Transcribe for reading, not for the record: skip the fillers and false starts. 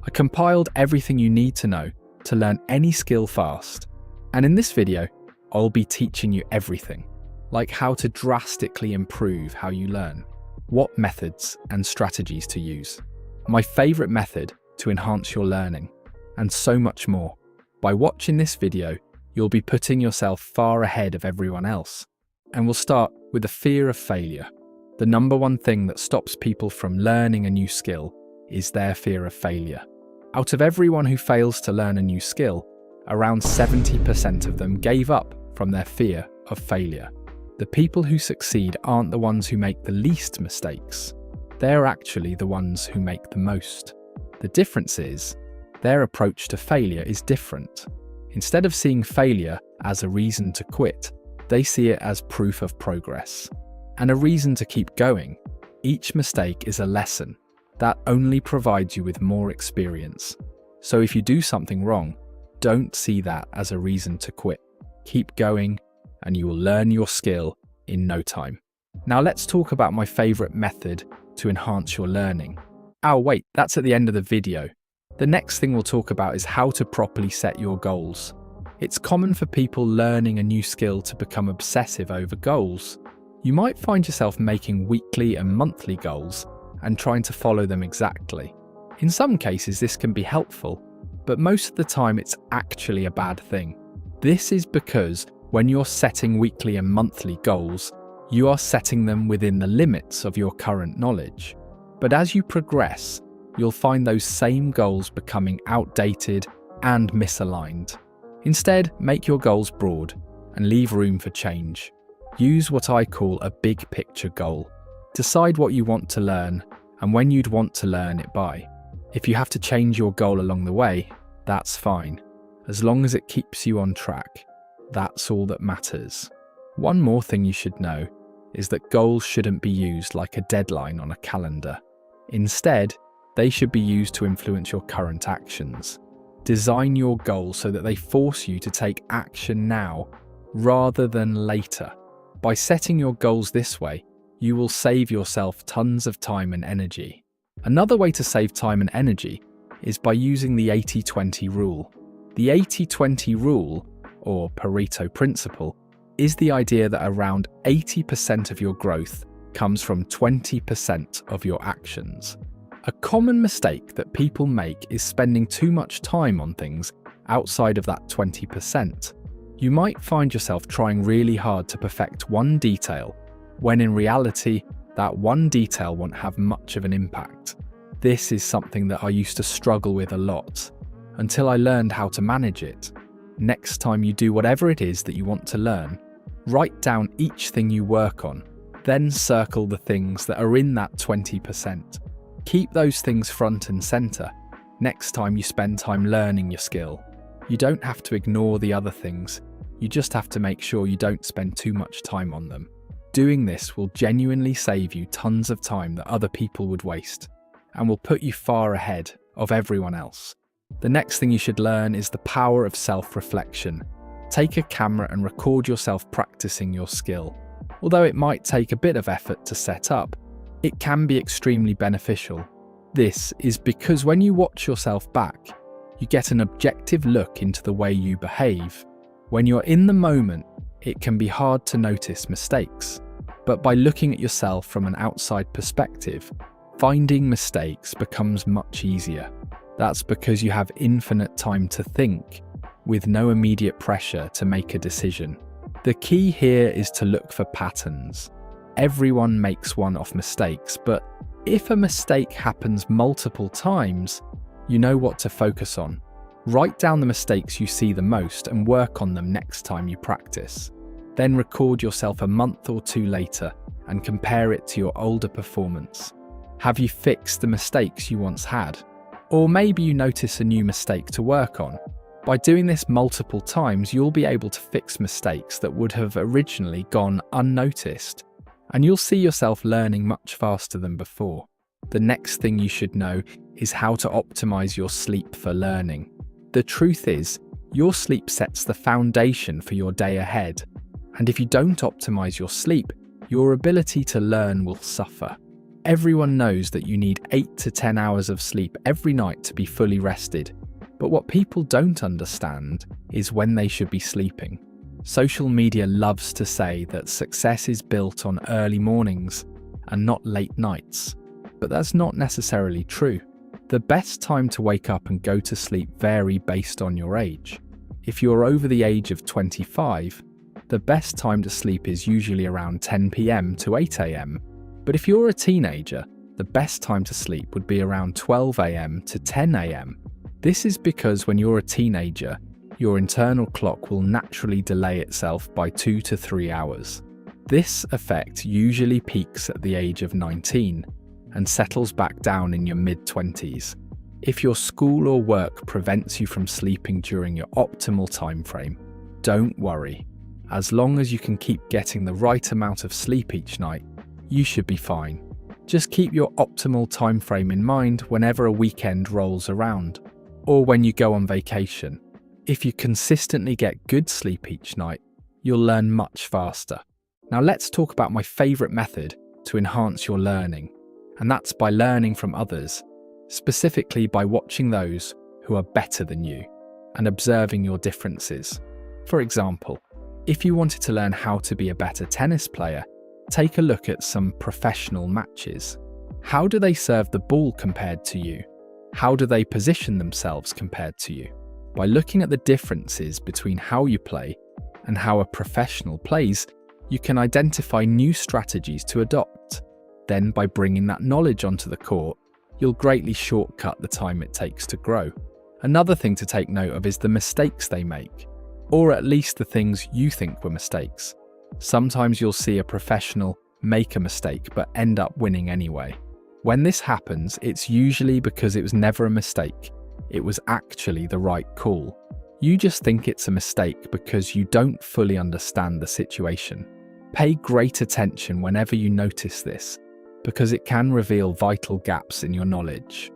I compiled everything you need to know to learn any skill fast. And in this video, I'll be teaching you everything, like how to drastically improve how you learn, what methods and strategies to use, my favorite method to enhance your learning, and so much more. By watching this video, you'll be putting yourself far ahead of everyone else. And we'll start with the fear of failure. The number one thing that stops people from learning a new skill is their fear of failure. Out of everyone who fails to learn a new skill, around 70% of them gave up from their fear of failure. The people who succeed aren't the ones who make the least mistakes. They're actually the ones who make the most. The difference is, their approach to failure is different. Instead of seeing failure as a reason to quit, they see it as proof of progress and a reason to keep going. Each mistake is a lesson that only provides you with more experience. So if you do something wrong, don't see that as a reason to quit. Keep going and you will learn your skill in no time. Now let's talk about my favorite method to enhance your learning. Oh wait, that's at the end of the video. The next thing we'll talk about is how to properly set your goals. It's common for people learning a new skill to become obsessive over goals. You might find yourself making weekly and monthly goals and trying to follow them exactly. In some cases, this can be helpful, but most of the time it's actually a bad thing. This is because when you're setting weekly and monthly goals, you are setting them within the limits of your current knowledge. But as you progress, you'll find those same goals becoming outdated and misaligned. Instead, make your goals broad and leave room for change. Use what I call a big picture goal. Decide what you want to learn and when you'd want to learn it by. If you have to change your goal along the way, that's fine. As long as it keeps you on track, that's all that matters. One more thing you should know is that goals shouldn't be used like a deadline on a calendar. Instead, they should be used to influence your current actions. Design your goals so that they force you to take action now rather than later. By setting your goals this way, you will save yourself tons of time and energy. Another way to save time and energy is by using the 80-20 rule. The 80-20 rule, or Pareto principle, is the idea that around 80% of your growth comes from 20% of your actions. A common mistake that people make is spending too much time on things outside of that 20%. You might find yourself trying really hard to perfect one detail, when in reality, that one detail won't have much of an impact. This is something that I used to struggle with a lot, until I learned how to manage it. Next time you do whatever it is that you want to learn, write down each thing you work on, then circle the things that are in that 20%. Keep those things front and center next time you spend time learning your skill. You don't have to ignore the other things, you just have to make sure you don't spend too much time on them. Doing this will genuinely save you tons of time that other people would waste, and will put you far ahead of everyone else. The next thing you should learn is the power of self-reflection. Take a camera and record yourself practicing your skill. Although it might take a bit of effort to set up, it can be extremely beneficial. This is because when you watch yourself back, you get an objective look into the way you behave. When you're in the moment, it can be hard to notice mistakes. But by looking at yourself from an outside perspective, finding mistakes becomes much easier. That's because you have infinite time to think, with no immediate pressure to make a decision. The key here is to look for patterns. Everyone makes one-off mistakes, but if a mistake happens multiple times, you know what to focus on. Write down the mistakes you see the most and work on them next time you practice. Then record yourself a month or two later and compare it to your older performance. Have you fixed the mistakes you once had? Or maybe you notice a new mistake to work on. By doing this multiple times, you'll be able to fix mistakes that would have originally gone unnoticed, and you'll see yourself learning much faster than before. The next thing you should know is how to optimize your sleep for learning. The truth is, your sleep sets the foundation for your day ahead, and if you don't optimize your sleep, your ability to learn will suffer. Everyone knows that you need 8 to 10 hours of sleep every night to be fully rested, but what people don't understand is when they should be sleeping. Social media loves to say that success is built on early mornings and not late nights, but that's not necessarily true. The best time to wake up and go to sleep vary based on your age. If you're over the age of 25, the best time to sleep is usually around 10 p.m. to 8 a.m. But if you're a teenager, the best time to sleep would be around 12 a.m. to 10 a.m. This is because when you're a teenager, your internal clock will naturally delay itself by 2 to 3 hours. This effect usually peaks at the age of 19 and settles back down in your mid-20s. If your school or work prevents you from sleeping during your optimal time frame, don't worry. As long as you can keep getting the right amount of sleep each night, you should be fine. Just keep your optimal time frame in mind whenever a weekend rolls around, or when you go on vacation. If you consistently get good sleep each night, you'll learn much faster. Now let's talk about my favourite method to enhance your learning, and that's by learning from others, specifically by watching those who are better than you and observing your differences. For example, if you wanted to learn how to be a better tennis player, take a look at some professional matches. How do they serve the ball compared to you? How do they position themselves compared to you? By looking at the differences between how you play and how a professional plays, you can identify new strategies to adopt. Then, by bringing that knowledge onto the court, you'll greatly shortcut the time it takes to grow. Another thing to take note of is the mistakes they make, or at least the things you think were mistakes. Sometimes you'll see a professional make a mistake but end up winning anyway. When this happens, it's usually because it was never a mistake. It was actually the right call. You just think it's a mistake because you don't fully understand the situation. Pay great attention whenever you notice this, because it can reveal vital gaps in your knowledge.